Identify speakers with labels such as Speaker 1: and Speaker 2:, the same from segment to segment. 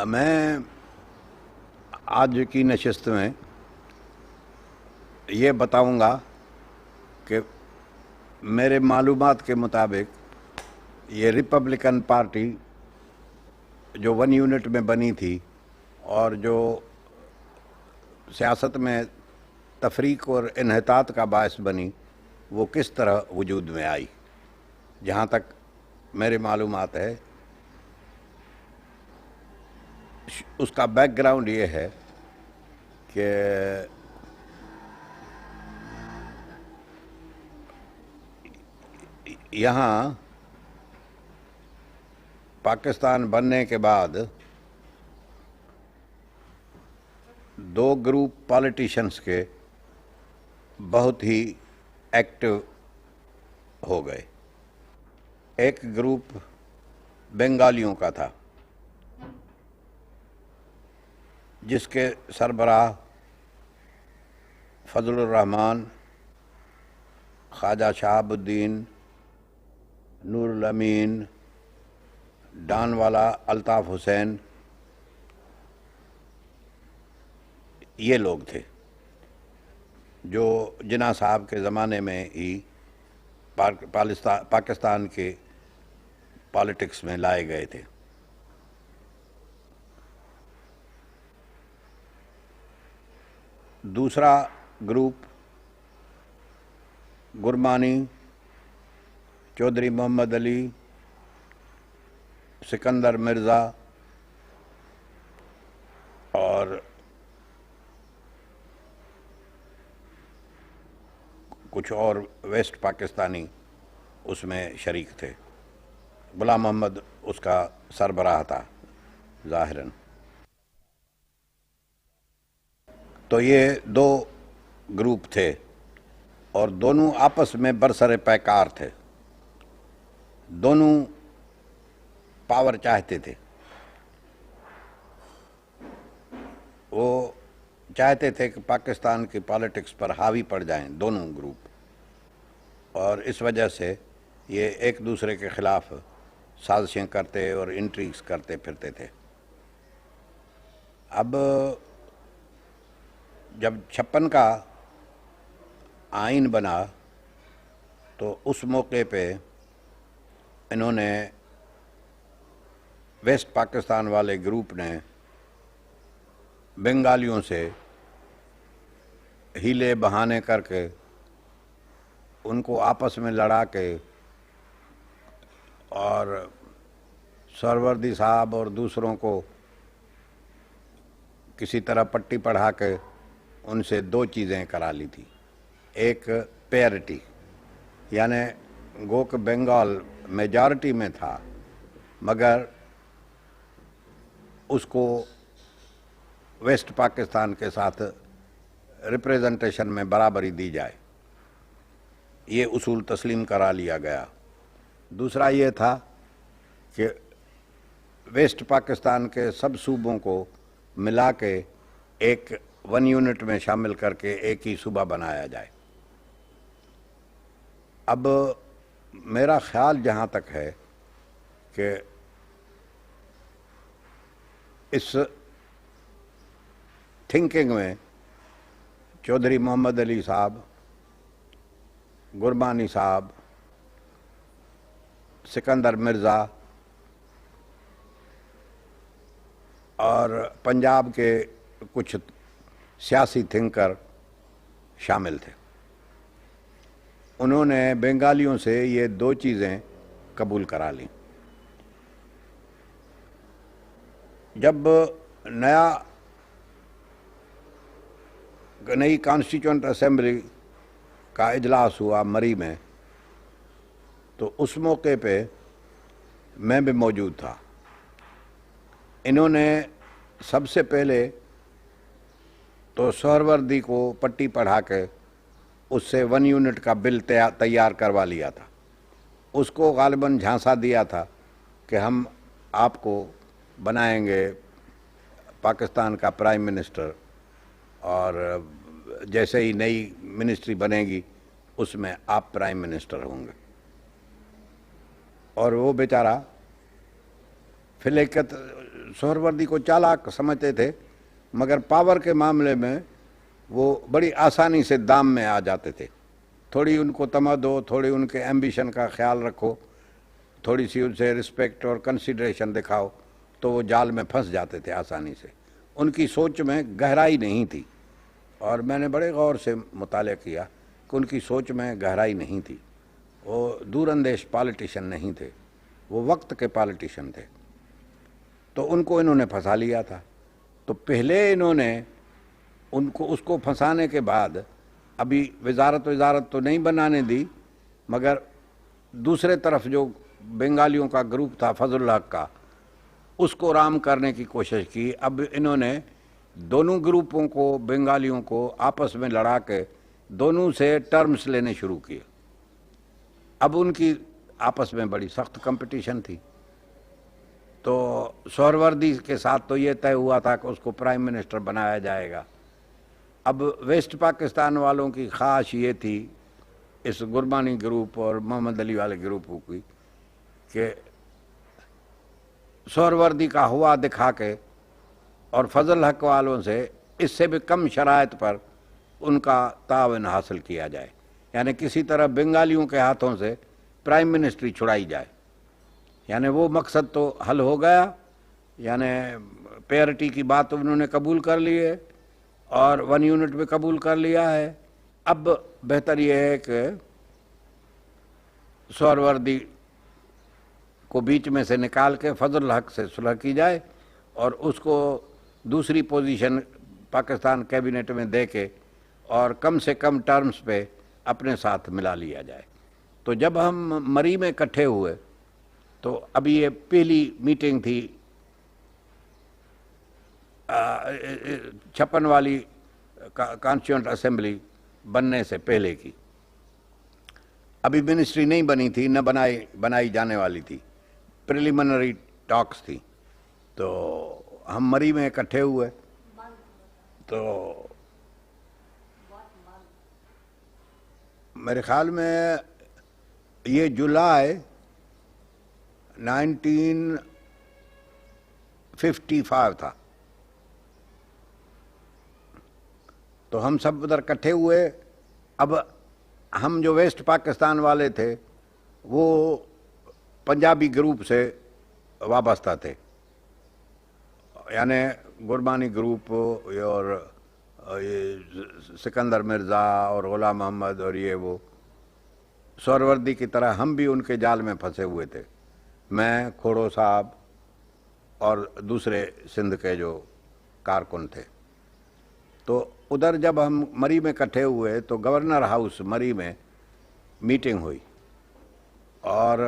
Speaker 1: میں آج کی نشست میں یہ بتاؤں گا کہ میرے معلومات کے مطابق یہ ریپبلکن پارٹی جو 1 یونٹ میں بنی تھی اور جو سیاست میں تفریق اور انحطاط کا باعث بنی، وہ کس طرح وجود میں آئی۔ جہاں تک میری معلومات ہے، اس کا بیک گراؤنڈ یہ ہے کہ یہاں پاکستان بننے کے بعد 2 گروپ پالیٹیشنز کے بہت ہی ایکٹیو ہو گئے۔ ایک گروپ بنگالیوں کا تھا، جس کے سربراہ فضل الرحمان، خواجہ شہاب الدین، نور الامین، ڈان والا الطاف حسین، یہ لوگ تھے جو جناح صاحب کے زمانے میں ہی پاکستان کے پالیٹکس میں لائے گئے تھے۔ دوسرا گروپ گرمانی، چودھری محمد علی، سکندر مرزا اور کچھ اور ویسٹ پاکستانی اس میں شریک تھے۔ غلام محمد اس کا سربراہ تھا ظاہراً۔ تو یہ 2 گروپ تھے اور دونوں آپس میں برسر پیکار تھے، دونوں پاور چاہتے تھے۔ وہ چاہتے تھے کہ پاکستان کی پالیٹکس پر حاوی پڑ جائیں دونوں گروپ، اور اس وجہ سے یہ ایک دوسرے کے خلاف سازشیں کرتے اور انٹریگز کرتے پھرتے تھے۔ اب جب 56 کا آئین بنا تو اس موقع پہ انہوں نے ویسٹ پاکستان والے گروپ نے بنگالیوں سے ہیلے بہانے کر کے ان کو آپس میں لڑا کے اور سہروردی صاحب اور دوسروں کو کسی طرح پٹی پڑھا کے ان سے 2 چیزیں کرا لی تھی۔ ایک پیرٹی، یعنی گو کہ بنگال میجارٹی میں تھا مگر اس کو ویسٹ پاکستان کے ساتھ ریپریزنٹیشن میں برابری دی جائے، یہ اصول تسلیم کرا لیا گیا۔ دوسرا یہ تھا کہ ویسٹ پاکستان کے سب صوبوں کو ملا کے ایک 1 یونٹ میں شامل کر کے ایک ہی صوبہ بنایا جائے۔ اب میرا خیال جہاں تک ہے کہ اس تھنکنگ میں چودھری محمد علی صاحب، گرمانی صاحب، سکندر مرزا اور پنجاب کے کچھ سیاسی تھنکر شامل تھے۔ انہوں نے بنگالیوں سے یہ 2 چیزیں قبول کرا لیں۔ جب نئی کانسٹیٹیوئنٹ اسمبلی کا اجلاس ہوا مری میں، تو اس موقع پہ میں بھی موجود تھا۔ انہوں نے سب سے پہلے تو سہروردی کو پٹی پڑھا کے اس سے 1 یونٹ کا بل تیار کروا لیا تھا۔ اس کو غالباً جھانسا دیا تھا کہ ہم آپ کو بنائیں گے پاکستان کا پرائم منسٹر، اور جیسے ہی نئی منسٹری بنے گی اس میں آپ پرائم منسٹر ہوں گے۔ اور وہ بیچارہ فلیکت سہروردی کو چالاک سمجھتے تھے، مگر پاور کے معاملے میں وہ بڑی آسانی سے دام میں آ جاتے تھے. تھوڑی ان کو تمد ہو، تھوڑی ان کے ایمبیشن کا خیال رکھو، تھوڑی سی ان سے رسپیکٹ اور کنسیڈریشن دکھاؤ تو وہ جال میں پھنس جاتے تھے آسانی سے. ان کی سوچ میں گہرائی نہیں تھی، اور میں نے بڑے غور سے مطالعہ کیا کہ ان کی سوچ میں گہرائی نہیں تھی. وہ دور اندیش پالیٹیشن نہیں تھے، وہ وقت کے پالیٹیشن تھے. تو ان کو انہوں نے پھنسا لیا تھا. تو پہلے انہوں نے اس کو پھنسانے کے بعد ابھی وزارت تو نہیں بنانے دی، مگر دوسرے طرف جو بنگالیوں کا گروپ تھا فضل الحق کا، اس کو رام کرنے کی کوشش کی. اب انہوں نے دونوں گروپوں کو، بنگالیوں کو آپس میں لڑا کے دونوں سے ٹرمز لینے شروع کیے. اب ان کی آپس میں بڑی سخت کمپٹیشن تھی. تو سہروردی کے ساتھ تو یہ طے ہوا تھا کہ اس کو پرائم منسٹر بنایا جائے گا. اب ویسٹ پاکستان والوں کی خواہش یہ تھی، اس گربانی گروپ اور محمد علی والے گروپوں کی، کہ سہروردی کا ہوا دکھا کے اور فضل حق والوں سے اس سے بھی کم شرائط پر ان کا تعاون حاصل کیا جائے. یعنی کسی طرح بنگالیوں کے ہاتھوں سے پرائم منسٹری چھڑائی جائے. یعنی وہ مقصد تو حل ہو گیا، یعنی پیرٹی کی بات انہوں نے قبول کر لی ہے اور 1 یونٹ بھی قبول کر لیا ہے. اب بہتر یہ ہے کہ سہروردی کو بیچ میں سے نکال کے فضل الحق سے صلح کی جائے اور اس کو دوسری پوزیشن پاکستان کیبنٹ میں دے کے اور کم سے کم ٹرمز پہ اپنے ساتھ ملا لیا جائے. تو جب ہم مری میں اکٹھے ہوئے تو ابھی یہ پہلی میٹنگ تھی 56 والی کانسٹیٹیوئنٹ اسمبلی بننے سے پہلے کی. ابھی منسٹری نہیں بنی تھی، نہ بنائی جانے والی تھی، پریلیمنری ٹاکس تھی. تو ہم مری میں اکٹھے ہوئے تو میرے خیال میں یہ جولائی 1955 تھا. تو ہم سب ادھر اکٹھے ہوئے. اب ہم جو ویسٹ پاکستان والے تھے وہ پنجابی گروپ سے وابستہ تھے، یعنی گربانی گروپ اور سکندر مرزا اور غلام محمد اور یہ وہ سہروردی کی طرح ہم بھی ان کے جال میں پھنسے ہوئے تھے. میں، کھوڑو صاحب اور دوسرے سندھ کے جو کارکن تھے. تو ادھر جب ہم مری میں اکٹھے ہوئے تو گورنر ہاؤس مری میں میٹنگ ہوئی، اور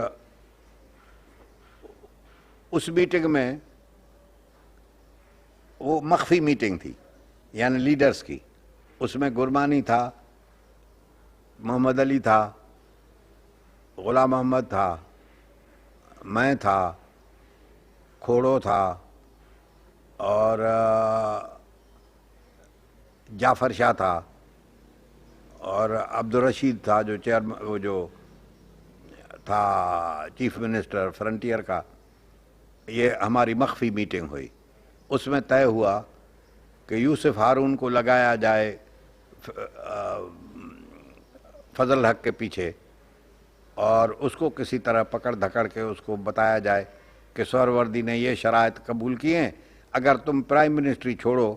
Speaker 1: اس میٹنگ میں وہ مخفی میٹنگ تھی، یعنی لیڈرز کی. اس میں گربانی تھا، محمد علی تھا، غلام محمد تھا، میں تھا، کھوڑو تھا، اور جعفر شاہ تھا، اور عبدالرشید تھا جو چیئرمین، وہ جو تھا چیف منسٹر فرنٹیئر کا. یہ ہماری مخفی میٹنگ ہوئی. اس میں طے ہوا کہ یوسف ہارون کو لگایا جائے فضل حق کے پیچھے، اور اس کو کسی طرح پکڑ دھکڑ کے اس کو بتایا جائے کہ سہروردی نے یہ شرائط قبول کیے ہیں، اگر تم پرائم منسٹری چھوڑو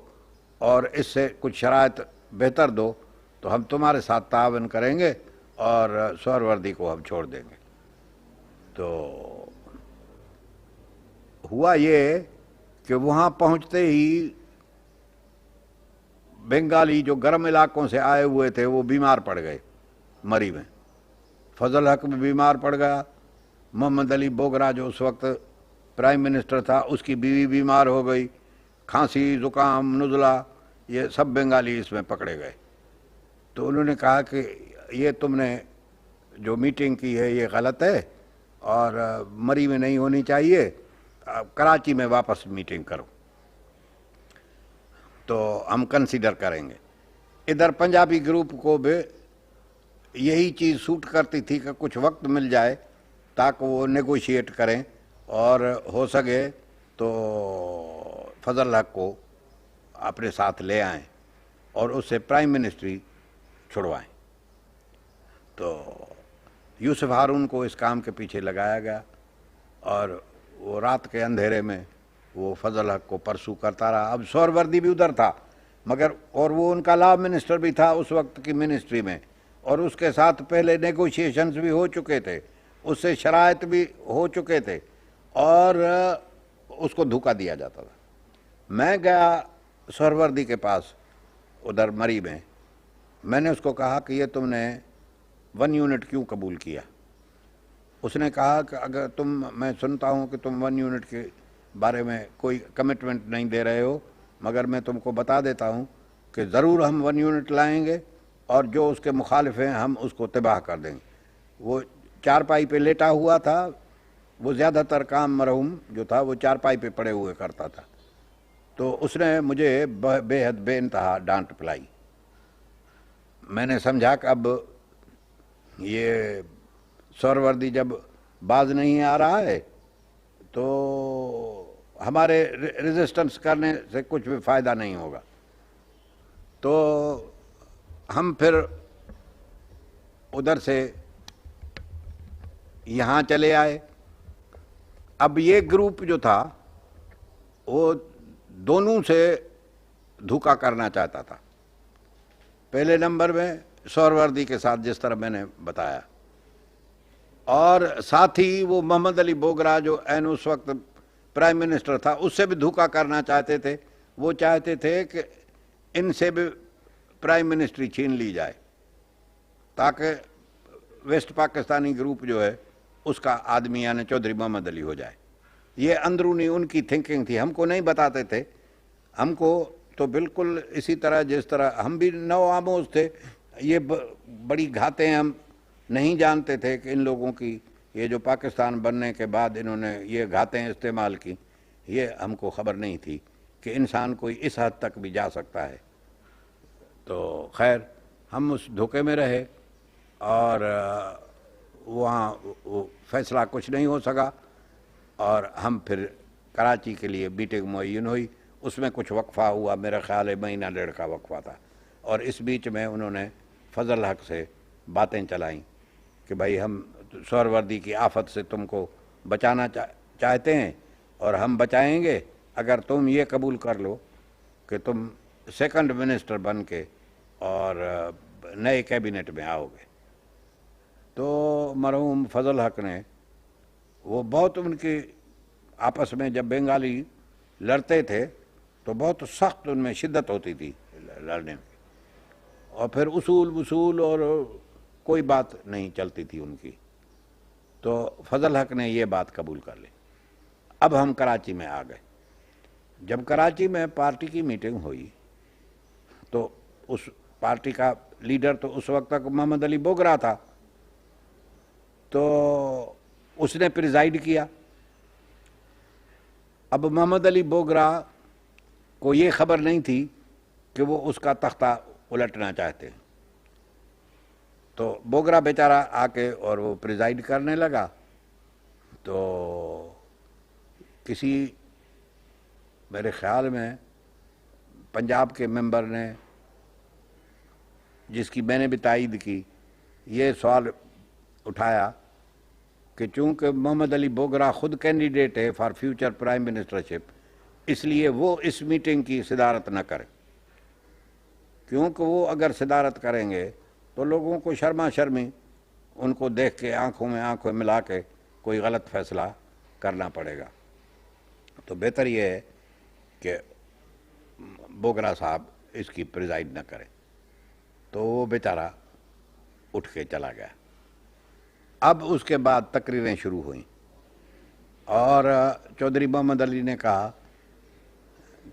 Speaker 1: اور اس سے کچھ شرائط بہتر دو تو ہم تمہارے ساتھ تعاون کریں گے اور سہروردی کو ہم چھوڑ دیں گے. تو ہوا یہ کہ وہاں پہنچتے ہی بنگالی جو گرم علاقوں سے آئے ہوئے تھے وہ بیمار پڑ گئے مری میں. فضل حق بھی بیمار پڑ گیا. محمد علی بوگرا جو اس وقت پرائم منسٹر تھا اس کی بیوی بیمار ہو گئی. کھانسی، زکام، نزلہ، یہ سب بنگالی اس میں پکڑے گئے. تو انہوں نے کہا کہ یہ تم نے جو میٹنگ کی ہے یہ غلط ہے اور مری میں نہیں ہونی چاہیے، کراچی میں واپس میٹنگ کرو تو ہم کنسیڈر کریں گے. ادھر پنجابی گروپ کو بھی یہی چیز سوٹ کرتی تھی کہ کچھ وقت مل جائے تاکہ وہ نیگوشیٹ کریں اور ہو سکے تو فضل حق کو اپنے ساتھ لے آئیں اور اس سے پرائم منسٹری چھڑوائیں. تو یوسف ہارون کو اس کام کے پیچھے لگایا گیا اور وہ رات کے اندھیرے میں وہ فضل حق کو پرسو کرتا رہا. اب سہروردی بھی ادھر تھا مگر اور وہ ان کا لا منسٹر بھی تھا اس وقت کی منسٹری میں, اور اس کے ساتھ پہلے نیگوشیشنز بھی ہو چکے تھے, اس سے شرائط بھی ہو چکے تھے اور اس کو دھوکہ دیا جاتا تھا. میں گیا سہروردی کے پاس ادھر مری میں نے اس کو کہا کہ یہ تم نے 1 یونٹ کیوں قبول کیا؟ اس نے کہا کہ اگر میں سنتا ہوں کہ تم 1 یونٹ کے بارے میں کوئی کمٹمنٹ نہیں دے رہے ہو, مگر میں تم کو بتا دیتا ہوں کہ ضرور ہم 1 یونٹ لائیں گے اور جو اس کے مخالف ہیں ہم اس کو تباہ کر دیں گے. وہ چارپائی پہ لیٹا ہوا تھا, وہ زیادہ تر کام مرحوم جو تھا وہ چارپائی پہ پڑے ہوئے کرتا تھا. تو اس نے مجھے بے حد بے انتہا ڈانٹ پلائی. میں نے سمجھا کہ اب یہ سہروردی جب باز نہیں آ رہا ہے تو ہمارے ریزسٹنس کرنے سے کچھ بھی فائدہ نہیں ہوگا. تو ہم پھر ادھر سے یہاں چلے آئے. اب یہ گروپ جو تھا وہ دونوں سے دھوکہ کرنا چاہتا تھا. پہلے نمبر میں سہروردی کے ساتھ جس طرح میں نے بتایا, اور ساتھ ہی وہ محمد علی بوگرا جو عین اس وقت پرائم منسٹر تھا اس سے بھی دھوکہ کرنا چاہتے تھے. وہ چاہتے تھے کہ ان سے بھی پرائم منسٹری چھین لی جائے تاکہ ویسٹ پاکستانی گروپ جو ہے اس کا آدمی یعنی چودھری محمد علی ہو جائے. یہ اندرونی ان کی تھنکنگ تھی, ہم کو نہیں بتاتے تھے. ہم کو تو بالکل اسی طرح جس طرح ہم بھی نو آموز تھے, یہ بڑی گھاتیں ہم نہیں جانتے تھے کہ ان لوگوں کی یہ جو پاکستان بننے کے بعد انہوں نے یہ گھاتیں استعمال کی, یہ ہم کو خبر نہیں تھی کہ انسان کوئی اس حد تک بھی جا سکتا ہے. تو خیر ہم اس دھوکے میں رہے اور وہاں وہ فیصلہ کچھ نہیں ہو سکا, اور ہم پھر کراچی کے لیے میٹنگ معین ہوئی. اس میں کچھ وقفہ ہوا, میرا خیال ہے 1.5 مہینہ کا وقفہ تھا, اور اس بیچ میں انہوں نے فضل حق سے باتیں چلائیں کہ بھائی ہم سہروردی کی آفت سے تم کو بچانا چاہتے ہیں اور ہم بچائیں گے اگر تم یہ قبول کر لو کہ تم سیکنڈ منسٹر بن کے اور نئے کیبنٹ میں آؤ گے. تو مرحوم فضل حق نے وہ بہت ان کی آپس میں جب بنگالی لڑتے تھے تو بہت سخت ان میں شدت ہوتی تھی لڑنے میں, اور پھر اصول اور کوئی بات نہیں چلتی تھی ان کی. تو فضل حق نے یہ بات قبول کر لی. اب ہم کراچی میں آ گئے. جب کراچی میں پارٹی کی میٹنگ ہوئی تو اس پارٹی کا لیڈر تو اس وقت تک محمد علی بوگرا تھا, تو اس نے پریزائڈ کیا. اب محمد علی بوگرا کو یہ خبر نہیں تھی کہ وہ اس کا تختہ الٹنا چاہتے ہیں. تو بوگرا بیچارہ آ کے اور وہ پریزائڈ کرنے لگا. تو کسی میرے خیال میں پنجاب کے ممبر نے, جس کی میں نے بھی تائید کی, یہ سوال اٹھایا کہ چونکہ محمد علی بوگرا خود کینڈیڈیٹ ہے فار فیوچر پرائم منسٹرشپ, اس لیے وہ اس میٹنگ کی صدارت نہ کرے, کیونکہ وہ اگر صدارت کریں گے تو لوگوں کو شرما شرمی ان کو دیکھ کے آنکھوں میں آنکھیں ملا کے کوئی غلط فیصلہ کرنا پڑے گا. تو بہتر یہ ہے کہ بوگرا صاحب اس کی پریزائڈ نہ کرے. تو وہ بیچارہ اٹھ کے چلا گیا. اب اس کے بعد تقریریں شروع ہوئیں اور چودھری محمد علی نے کہا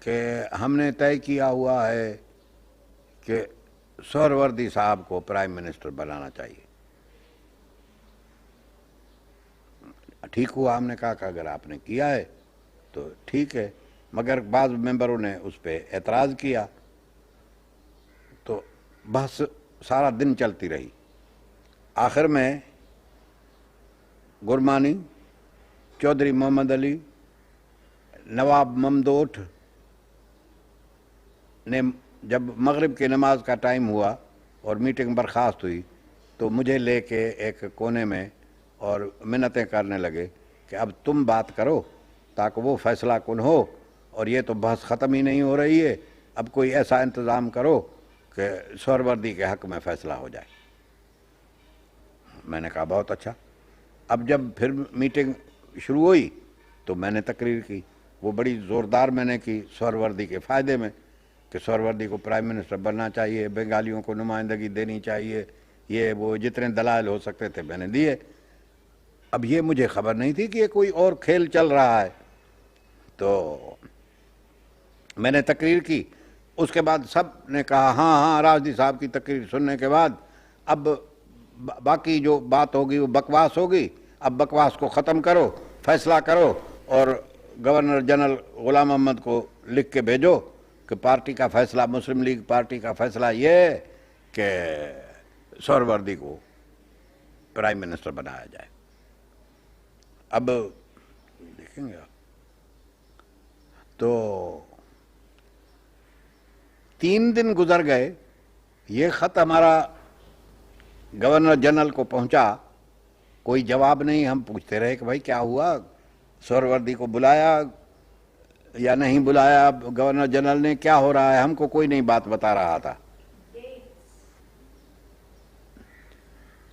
Speaker 1: کہ ہم نے طے کیا ہوا ہے کہ سہروردی صاحب کو پرائم منسٹر بنانا چاہیے. ٹھیک ہوا, ہم نے کہا کہ اگر آپ نے کیا ہے تو ٹھیک ہے, مگر بعض ممبروں نے اس پہ اعتراض کیا. تو بحث سارا دن چلتی رہی. آخر میں گرمانی, چودھری محمد علی, نواب ممدوٹ نے جب مغرب کی نماز کا ٹائم ہوا اور میٹنگ برخاست ہوئی تو مجھے لے کے ایک کونے میں اور منتیں کرنے لگے کہ اب تم بات کرو تاکہ وہ فیصلہ کن ہو، اور یہ تو بحث ختم ہی نہیں ہو رہی ہے، اب کوئی ایسا انتظام کرو کہ سہروردی کے حق میں فیصلہ ہو جائے۔ میں نے کہا بہت اچھا۔ اب جب پھر میٹنگ شروع ہوئی تو میں نے تقریر کی، وہ بڑی زوردار میں نے کی سہروردی کے فائدے میں، کہ سہروردی کو پرائم منسٹر بننا چاہیے، بنگالیوں کو نمائندگی دینی چاہیے، یہ وہ جتنے دلائل ہو سکتے تھے میں نے دیے۔ اب یہ مجھے خبر نہیں تھی کہ یہ کوئی اور کھیل چل رہا ہے، تو میں نے تقریر کی۔ اس کے بعد سب نے کہا ہاں ہاں راشدی صاحب کی تقریر سننے کے بعد اب باقی جو بات ہوگی وہ بکواس ہوگی، اب بکواس کو ختم کرو، فیصلہ کرو، اور گورنر جنرل غلام محمد کو لکھ کے بھیجو کہ پارٹی کا فیصلہ، مسلم لیگ پارٹی کا فیصلہ یہ ہے کہ سہروردی کو پرائم منسٹر بنایا جائے۔ اب دیکھیں گے تو 3 دن گزر گئے، یہ خط ہمارا گورنر جنرل کو پہنچا، کوئی جواب نہیں۔ ہم پوچھتے رہے کہ بھائی کیا ہوا، سہروردی کو بلایا یا نہیں بلایا گورنر جنرل نے، کیا ہو رہا ہے، ہم کو کوئی نہیں بات بتا رہا تھا۔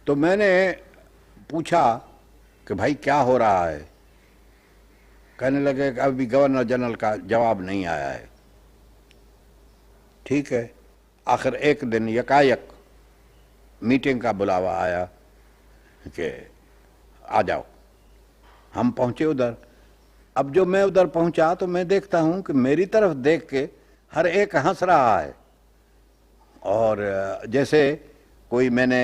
Speaker 1: تو میں نے پوچھا کہ بھائی کیا ہو رہا ہے، کہنے لگے کہ ابھی گورنر جنرل کا جواب نہیں آیا ہے۔ ٹھیک ہے، آخر ایک دن یکایک میٹنگ کا بلاوا آیا کہ آ جاؤ۔ ہم پہنچے ادھر۔ اب جو میں ادھر پہنچا تو میں دیکھتا ہوں کہ میری طرف دیکھ کے ہر ایک ہنس رہا ہے، اور جیسے کوئی میں نے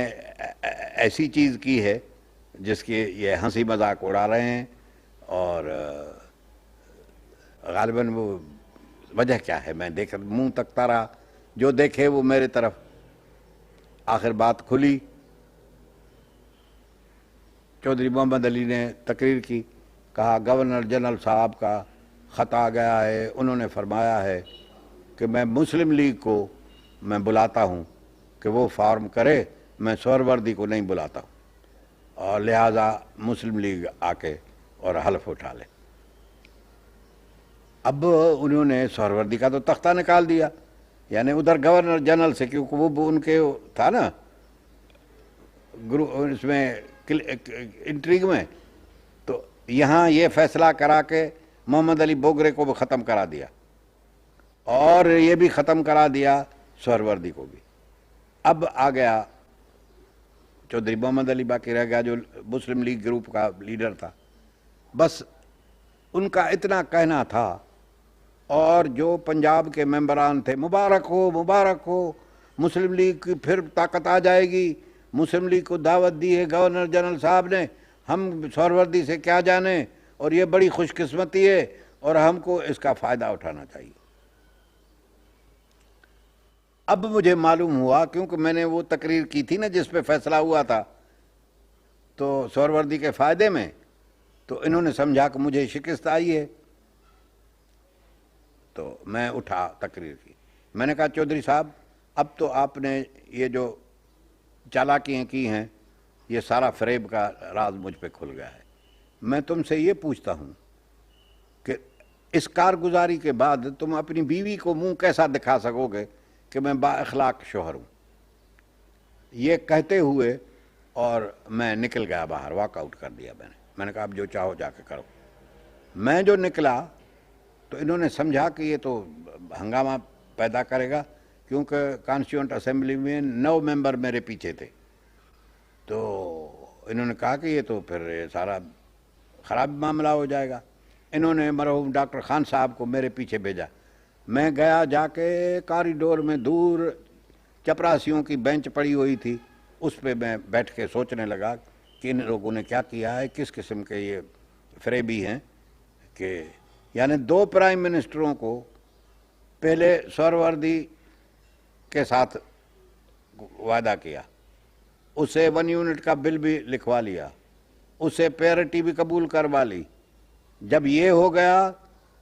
Speaker 1: ایسی چیز کی ہے جس کی یہ ہنسی مذاق اڑا رہے ہیں، اور غالباً وہ وجہ کیا ہے میں دیکھ منہ تکتا رہا، جو دیکھے وہ میرے طرف۔ آخر بات کھلی، چودھری محمد علی نے تقریر کی، کہا گورنر جنرل صاحب کا خط آ گیا ہے، انہوں نے فرمایا ہے کہ میں مسلم لیگ کو میں بلاتا ہوں کہ وہ فارم کرے، میں سہروردی کو نہیں بلاتا ہوں، اور لہٰذا مسلم لیگ آ کے اور حلف اٹھا لے۔ اب انہوں نے سہروردی کا تو تختہ نکال دیا، یعنی ادھر گورنر جنرل سے، کیونکہ وہ ان کے تھا نا اس میں انٹریگ میں، تو یہاں یہ فیصلہ کرا کے محمد علی بوگرے کو بھی ختم کرا دیا، اور یہ بھی ختم کرا دیا سہروردی کو بھی۔ اب آ گیا چودھری محمد علی، باقی رہ گیا جو مسلم لیگ گروپ کا لیڈر تھا۔ بس ان کا اتنا کہنا تھا، اور جو پنجاب کے ممبران تھے، مبارک ہو مبارک ہو، مسلم لیگ کی پھر طاقت آ جائے گی، مسلم لیگ کو دعوت دی ہے گورنر جنرل صاحب نے، ہم سہروردی سے کیا جانیں، اور یہ بڑی خوش قسمتی ہے اور ہم کو اس کا فائدہ اٹھانا چاہیے۔ اب مجھے معلوم ہوا، کیونکہ میں نے وہ تقریر کی تھی نا جس پہ فیصلہ ہوا تھا تو سہروردی کے فائدے میں، تو انہوں نے سمجھا کہ مجھے شکست آئی ہے، تو میں اٹھا تقریر کی۔ میں نے کہا چودھری صاحب اب تو آپ نے یہ جو چالاکیاں کی ہیں، یہ سارا فریب کا راز مجھ پہ کھل گیا ہے۔ میں تم سے یہ پوچھتا ہوں کہ اس کارگزاری کے بعد تم اپنی بیوی کو منہ کیسا دکھا سکو گے کہ میں با اخلاق شوہر ہوں؟ یہ کہتے ہوئے اور میں نکل گیا باہر، واک آؤٹ کر دیا میں نے کہا اب جو چاہو جا کے کرو۔ میں جو نکلا تو انہوں نے سمجھا کہ یہ تو ہنگامہ پیدا کرے گا، کیونکہ کانسٹیٹیوئنٹ اسمبلی میں 9 ممبر میرے پیچھے تھے، تو انہوں نے کہا کہ یہ تو پھر سارا خراب معاملہ ہو جائے گا۔ انہوں نے مرحوم ڈاکٹر خان صاحب کو میرے پیچھے بھیجا۔ میں گیا، جا کے کاریڈور میں دور چپراسیوں کی بینچ پڑی ہوئی تھی، اس پہ میں بیٹھ کے سوچنے لگا کہ ان لوگوں نے کیا کیا ہے، کس قسم کے یہ فریبی ہیں، کہ یعنی 2 پرائم منسٹروں کو پہلے سہروردی کے ساتھ وعدہ کیا، اسے 1 یونٹ کا بل بھی لکھوا لیا، اسے پیرٹی بھی قبول کروا لی۔ جب یہ ہو گیا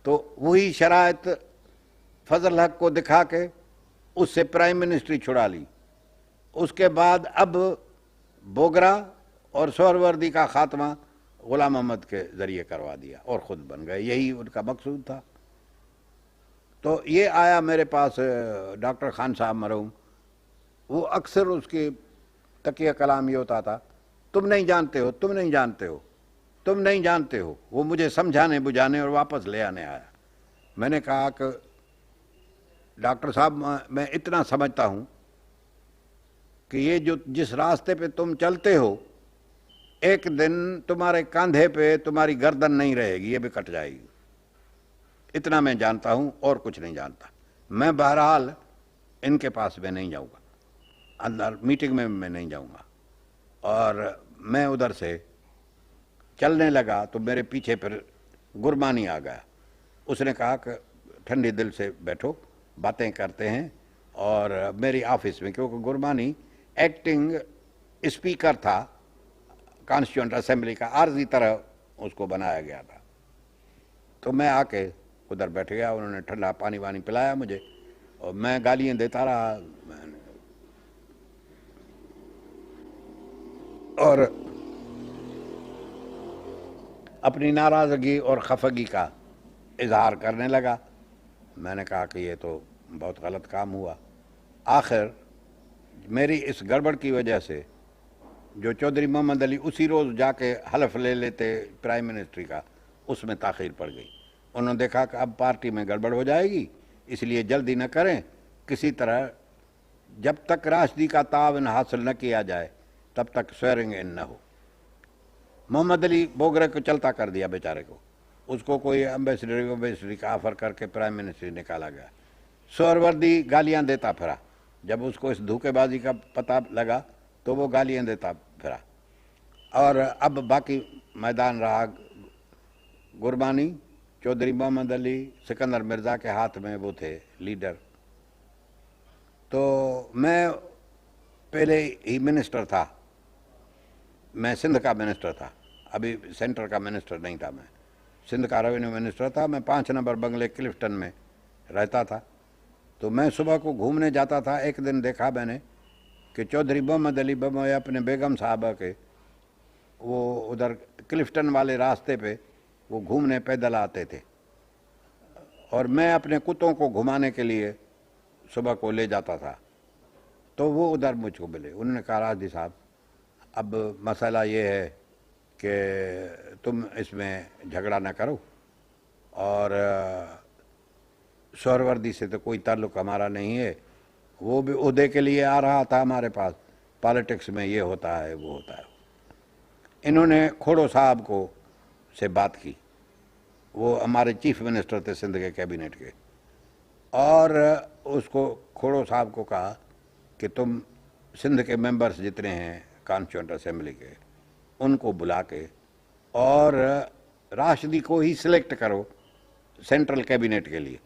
Speaker 1: تو وہی شرائط فضل حق کو دکھا کے اس سے پرائم منسٹری چھڑا لی. اس کے بعد اب بوگرا اور سہروردی کا خاتمہ غلام محمد کے ذریعے کروا دیا اور خود بن گئے. یہی ان کا مقصود تھا. تو یہ آیا میرے پاس ڈاکٹر خان صاحب مرحوم. وہ اکثر اس کی تقیہ کلام یہ ہوتا تھا، تم نہیں جانتے ہو، تم نہیں جانتے ہو، تم نہیں جانتے ہو. وہ مجھے سمجھانے بجھانے اور واپس لے آنے آیا. میں نے کہا کہ ڈاکٹر صاحب میں اتنا سمجھتا ہوں کہ یہ جس راستے پہ تم چلتے ہو ایک دن تمہارے کاندھے پہ تمہاری گردن نہیں رہے گی، یہ بھی کٹ جائے گی. اتنا میں جانتا ہوں اور کچھ نہیں جانتا. میں بہرحال ان کے پاس میں نہیں جاؤں گا، اندر میٹنگ میں میں نہیں جاؤں گا. اور میں ادھر سے چلنے لگا تو میرے پیچھے پھر گرمانی آ گیا. اس نے کہا کہ ٹھنڈی دل سے بیٹھو، باتیں کرتے ہیں. اور میری آفس میں، کیونکہ گرمانی ایکٹنگ اسپیکر تھا کانسٹیٹیوئنٹ اسمبلی کا، عارضی طرح اس کو بنایا گیا تھا. تو میں آ کے ادھر بیٹھ گیا. انہوں نے ٹھنڈا پانی وانی پلایا مجھے اور میں گالیاں دیتا رہا. اور اپنی ناراضگی اور خفگی کا اظہار کرنے لگا. میں نے کہا کہ یہ تو بہت غلط کام ہوا. آخر میری اس گڑبڑ کی وجہ سے جو چودھری محمد علی اسی روز جا کے حلف لے لیتے پرائم منسٹری کا، اس میں تاخیر پڑ گئی. انہوں نے دیکھا کہ اب پارٹی میں گڑبڑ ہو جائے گی، اس لیے جلدی نہ کریں، کسی طرح جب تک راشدی کا تعاون حاصل نہ کیا جائے تب تک سویرنگ ان نہ ہو. محمد علی بوگرے کو چلتا کر دیا بیچارے کو. اس کو کوئی امبیسڈری کا آفر کر کے پرائم منسٹری نکالا گیا. سہروردی گالیاں دیتا پھرا. جب اس کو اس دھوکے بازی کا پتہ لگا تو وہ گالیاں دیتا پھرا. اور اب باقی میدان رہا گربانی، چودھری محمد علی، سکندر مرزا کے ہاتھ میں وہ تھے لیڈر. تو میں پہلے ہی منسٹر تھا، میں سندھ کا منسٹر تھا، ابھی سینٹر کا منسٹر نہیں تھا. میں سندھ کا ریونیو منسٹر تھا. میں 5 نمبر بنگلے کلفٹن میں رہتا تھا. تو میں صبح کو گھومنے جاتا تھا. ایک دن دیکھا میں نے کہ چودھری محمد علی بموئے اپنے بیگم صاحبہ کے وہ ادھر کلفٹن والے راستے پہ وہ گھومنے پیدل آتے تھے، اور میں اپنے کتوں کو گھمانے کے لیے صبح کو لے جاتا تھا. تو وہ ادھر مجھ کو ملے. انہوں نے کہا راجدی صاحب اب مسئلہ یہ ہے کہ تم اس میں جھگڑا نہ کرو، اور سہروردی سے تو کوئی تعلق ہمارا نہیں ہے، وہ بھی عہدے کے لیے آ رہا تھا ہمارے پاس. پالیٹکس میں یہ ہوتا ہے وہ ہوتا ہے. انہوں نے کھوڑو صاحب کو سے بات کی. وہ ہمارے چیف منسٹر تھے سندھ کے کیبنٹ کے. اور اس کو کھوڑو صاحب کو کہا کہ تم سندھ کے ممبرز جتنے ہیں کانسٹیٹیوئنٹ اسمبلی کے ان کو بلا کے اور راشدی کو ہی سلیکٹ کرو سینٹرل کیبنٹ کے لیے،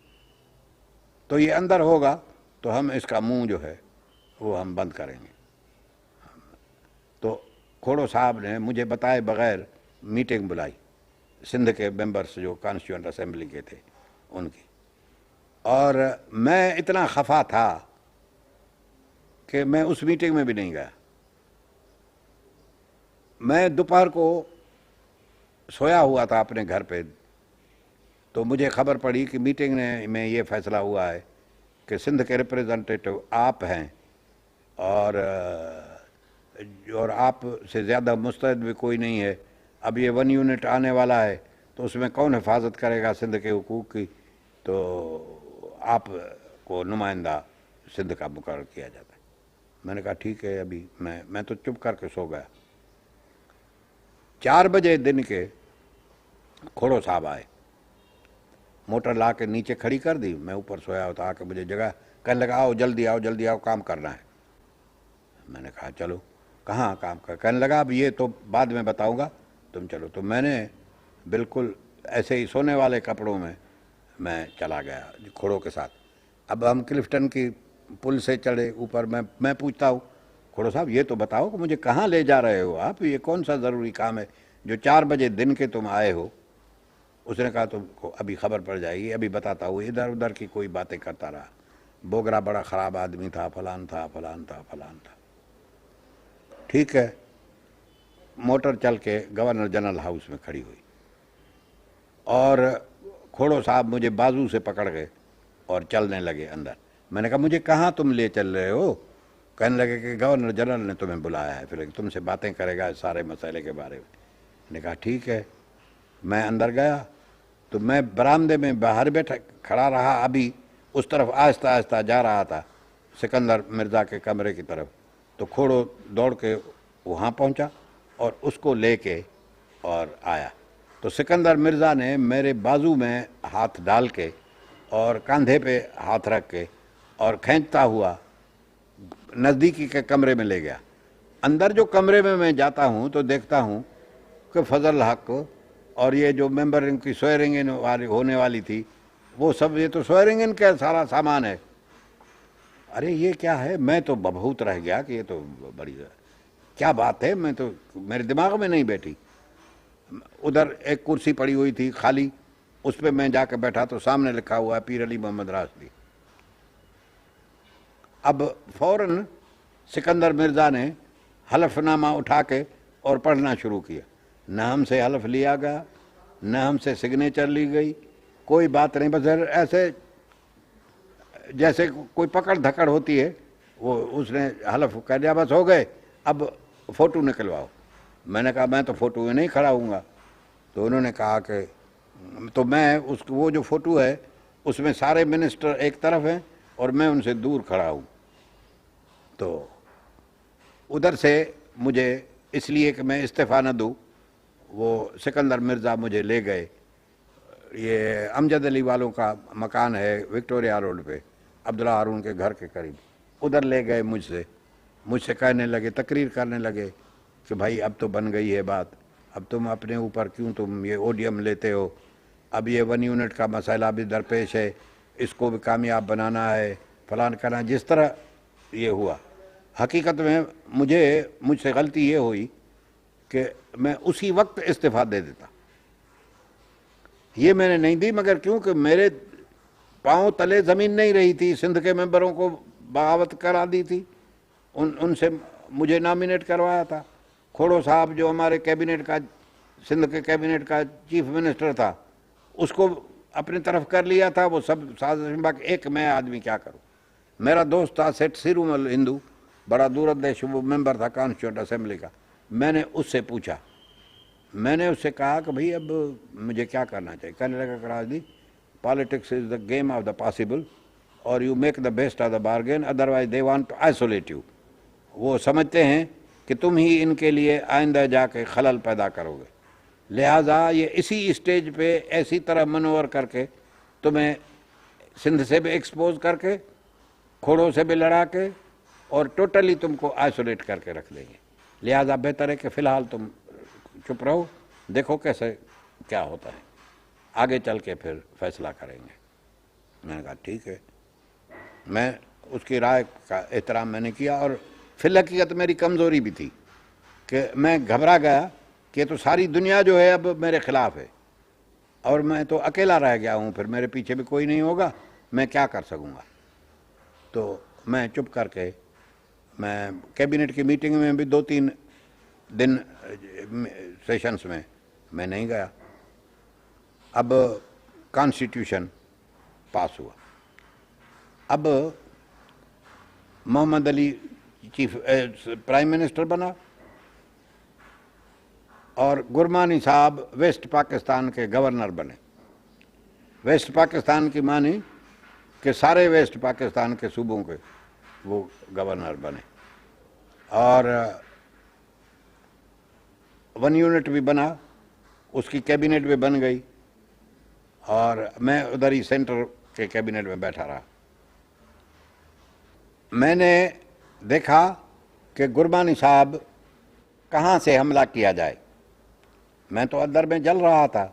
Speaker 1: تو یہ اندر ہوگا تو ہم اس کا منہ جو ہے وہ ہم بند کریں گے. تو کھوڑو صاحب نے مجھے بتائے بغیر میٹنگ بلائی سندھ کے ممبرس جو کانسٹیٹیوئنٹ اسمبلی کے تھے ان کی. اور میں اتنا خفا تھا کہ میں اس میٹنگ میں بھی نہیں گیا. میں دوپہر کو سویا ہوا تھا اپنے گھر پہ، تو مجھے خبر پڑی کہ میٹنگ میں یہ فیصلہ ہوا ہے کہ سندھ کے ریپریزنٹیٹو آپ ہیں، اور آپ سے زیادہ مستعد بھی کوئی نہیں ہے. اب یہ 1 یونٹ آنے والا ہے تو اس میں کون حفاظت کرے گا سندھ کے حقوق کی؟ تو آپ کو نمائندہ سندھ کا مقرر کیا جاتا ہے. میں نے کہا ٹھیک ہے. ابھی میں تو چپ کر کے سو گیا. 4 بجے دن کے کھوڑو صاحب آئے، موٹر لا کے نیچے کھڑی کر دی. میں اوپر سویا ہوتا، آ کے مجھے جگہ کہنے لگا آؤ جلدی آؤ جلدی آؤ کام کرنا ہے. میں نے کہا چلو. کہاں کام کر؟ کہنے لگا اب یہ تو بعد میں بتاؤں گا، تم چلو. تو میں نے بالکل ایسے ہی سونے والے کپڑوں میں چلا گیا کھوڑوں کے ساتھ. اب ہم کلفٹن کی پل سے چڑھے اوپر. میں پوچھتا ہوں کھوڑو صاحب یہ تو بتاؤ کہ مجھے کہاں لے جا رہے ہو آپ؟ یہ کون سا ضروری کام ہے جو 4 بجے دن کے تم آئے ہو؟ اس نے کہا تم کو ابھی خبر پڑ جائے گی، ابھی بتاتا ہوں، ادھر ادھر کی کوئی باتیں کرتا رہا، بوگرا بڑا خراب آدمی تھا، فلان تھا فلان تھا فلان تھا۔ ٹھیک ہے، موٹر چل کے گورنر جنرل ہاؤس میں کھڑی ہوئی اور کھوڑو صاحب مجھے بازو سے پکڑ گئے اور چلنے لگے اندر۔ میں نے کہا مجھے کہاں تم لے چل رہے ہو؟ کہنے لگے کہ گورنر جنرل نے تمہیں بلایا ہے، پھر تم سے باتیں کرے گا سارے مسئلے کے بارے میں۔ نے کہا ٹھیک ہے۔ میں اندر گیا تو میں برآمدے میں باہر بیٹھا کھڑا رہا، ابھی اس طرف آہستہ آہستہ جا رہا تھا سکندر مرزا کے کمرے کی طرف، تو کھوڑو دوڑ کے وہاں پہنچا اور اس کو لے کے اور آیا۔ تو سکندر مرزا نے میرے بازو میں ہاتھ ڈال کے اور کاندھے پہ ہاتھ رکھ کے اور کھینچتا ہوا نزدیکی کے کمرے میں لے گیا۔ اندر جو کمرے میں جاتا ہوں تو دیکھتا ہوں کہ فضل حق اور یہ جو ممبر ان کی سوئرنگ ہونے والی تھی وہ سب، یہ تو سوئرنگ کا سارا سامان ہے۔ ارے یہ کیا ہے؟ میں تو مبہوت رہ گیا کہ یہ تو بڑی کیا بات ہے، میں تو میرے دماغ میں نہیں بیٹھی۔ ادھر ایک کرسی پڑی ہوئی تھی خالی، اس پہ میں جا کے بیٹھا تو سامنے لکھا ہوا ہے پیر علی محمد راشدی۔ اب فوراً سکندر مرزا نے حلف نامہ اٹھا کے اور پڑھنا شروع کیا۔ نہ ہم سے حلف لیا گیا، نہ ہم سے سگنیچر لی گئی، کوئی بات نہیں، بس ایسے جیسے کوئی پکڑ دھکڑ ہوتی ہے وہ اس نے حلف کر دیا، بس ہو گئے، اب فوٹو نکلواؤ۔ میں نے کہا میں تو فوٹو میں نہیں کھڑا ہوں گا۔ تو انہوں نے کہا کہ تو میں وہ جو فوٹو ہے اس میں سارے منسٹر ایک طرف ہیں اور میں ان سے دور کھڑا ہوں۔ تو ادھر سے مجھے اس لیے کہ میں استعفیٰ نہ دوں، وہ سکندر مرزا مجھے لے گئے۔ یہ امجد علی والوں کا مکان ہے وکٹوریا روڈ پہ، عبداللہ ہارون کے گھر کے قریب، ادھر لے گئے مجھ سے کہنے لگے، تقریر کرنے لگے کہ بھائی اب تو بن گئی ہے بات، اب تم اپنے اوپر کیوں تم یہ اوڈیم لیتے ہو، اب یہ 1 یونٹ کا مسئلہ بھی درپیش ہے، اس کو بھی کامیاب بنانا ہے، فلان کرنا۔ جس طرح یہ ہوا، حقیقت میں مجھ سے غلطی یہ ہوئی کہ میں اسی وقت استعفیٰ دے دیتا۔ یہ میں نے نہیں دی، مگر کیونکہ میرے پاؤں تلے زمین نہیں رہی تھی، سندھ کے ممبروں کو بغاوت کرا دی تھی، ان سے مجھے نامینیٹ کروایا تھا۔ کھوڑو صاحب جو ہمارے کیبنٹ کا، سندھ کے کیبنٹ کا چیف منسٹر تھا، اس کو اپنی طرف کر لیا تھا، وہ سب سازش میں، ایک میں آدمی کیا کروں۔ میرا دوست تھا سیٹ سیرومل ہندو، بڑا دوردیش، وہ ممبر تھا کانسٹیٹیوئنٹ اسمبلی کا۔ میں نے اس سے پوچھا، میں نے اس سے کہا کہ بھئی اب مجھے کیا کرنا چاہیے؟ کہنے لگا کہ راجدی، politics is the game of the possible, اور you make the best of the bargain, otherwise they want to isolate you. وہ سمجھتے ہیں کہ تم ہی ان کے لیے آئندہ جا کے خلل پیدا کرو گے، لہٰذا یہ اسی اسٹیج پہ ایسی طرح منور کر کے تمہیں سندھ سے بھی ایکسپوز کر کے، کھوڑوں سے بھی لڑا کے، اور ٹوٹلی تم کو آئسولیٹ کر کے رکھ دیں گے، لہٰذا بہتر ہے کہ فی الحال تم چپ رہو، دیکھو کیسے کیا ہوتا ہے، آگے چل کے پھر فیصلہ کریں گے۔ میں نے کہا ٹھیک ہے۔ میں اس کی رائے کا احترام میں نے کیا، اور فی الحقیقت میری کمزوری بھی تھی کہ میں گھبرا گیا کہ تو ساری دنیا جو ہے اب میرے خلاف ہے، اور میں تو اکیلا رہ گیا ہوں، پھر میرے پیچھے بھی کوئی نہیں ہوگا، میں کیا کر سکوں گا۔ تو میں چپ کر کے، میں کیبنٹ کی میٹنگ میں بھی 2-3 دن سیشنز میں نہیں گیا۔ اب کانسٹیٹیوشن پاس ہوا، اب محمد علی پرائم منسٹر بنا، اور گرمانی صاحب ویسٹ پاکستان کے گورنر بنے۔ ویسٹ پاکستان کی معنی کہ سارے ویسٹ پاکستان کے صوبوں کے وہ گورنر بنے، اور 1 یونٹ بھی بنا، اس کی کیبنٹ بھی بن گئی، اور میں ادھر ہی سینٹر کے کیبنٹ میں بیٹھا رہا۔ میں نے دیکھا کہ گرمانی صاحب کہاں سے حملہ کیا جائے، میں تو اندر میں جل رہا تھا،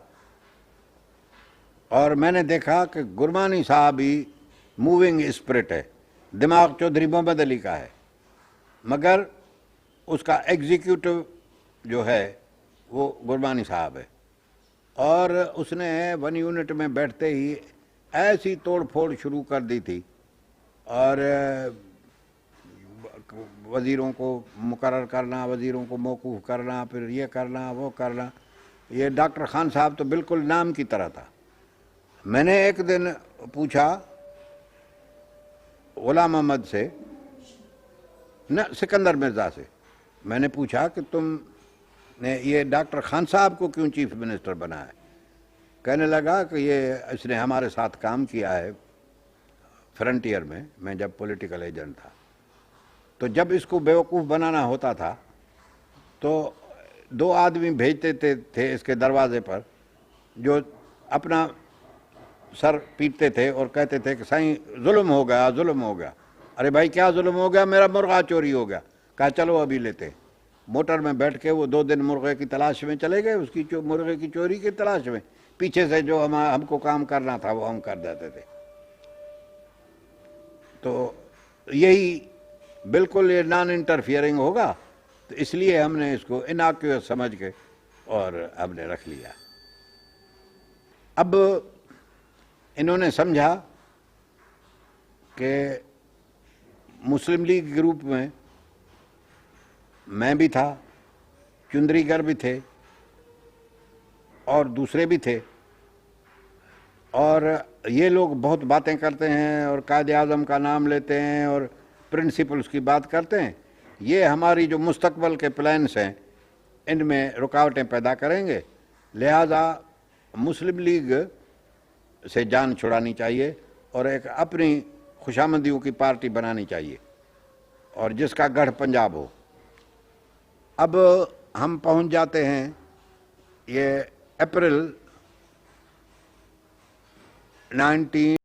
Speaker 1: اور میں نے دیکھا کہ گرمانی صاحب ہی موونگ اسپرٹ ہے، دماغ چودھری محمد علی کا ہے، مگر اس کا ایگزیکیوٹو جو ہے وہ گرمانی صاحب ہے۔ اور اس نے 1 یونٹ میں بیٹھتے ہی ایسی توڑ پھوڑ شروع کر دی تھی، اور وزیروں کو مقرر کرنا، وزیروں کو موقوف کرنا، پھر یہ کرنا وہ کرنا. یہ ڈاکٹر خان صاحب تو بالکل نام کی طرح تھا. میں نے ایک دن پوچھا غلام احمد سے، نہ سکندر مرزا سے، میں نے پوچھا کہ تم نے یہ ڈاکٹر خان صاحب کو کیوں چیف منسٹر بنایا؟ کہنے لگا کہ اس نے ہمارے ساتھ کام کیا ہے فرنٹیئر میں جب پولیٹیکل ایجنٹ تھا، تو جب اس کو بیوقوف بنانا ہوتا تھا تو 2 آدمی بھیجتے تھے اس کے دروازے پر، جو اپنا سر پیٹتے تھے اور کہتے تھے کہ سائیں ظلم ہو گیا، ظلم ہو گیا. ارے بھائی کیا ظلم ہو گیا؟ میرا مرغہ چوری ہو گیا. کہا چلو ابھی لیتے. موٹر میں بیٹھ کے وہ 2 دن مرغے کی تلاش میں چلے گئے، اس کی مرغے کی چوری کی تلاش میں. پیچھے سے جو ہم کو کام کرنا تھا وہ ہم کر دیتے تھے. تو یہی بالکل یہ نان انٹرفیئرنگ ہوگا، تو اس لیے ہم نے اس کو اناکیوس سمجھ کے اور ہم نے رکھ لیا. اب انہوں نے سمجھا کہ مسلم لیگ گروپ میں بھی تھا، چندری گر بھی تھے اور دوسرے بھی تھے، اور یہ لوگ بہت باتیں کرتے ہیں اور قائد اعظم کا نام لیتے ہیں اور پرنسپلز کی بات کرتے ہیں. یہ ہماری جو مستقبل کے پلانس ہیں ان میں رکاوٹیں پیدا کریں گے. لہذا مسلم لیگ سے جان چھڑانی چاہیے اور ایک اپنی خوشامندیوں کی پارٹی بنانی چاہیے، اور جس کا گڑھ پنجاب ہو. اب ہم پہنچ جاتے ہیں یہ اپریل 19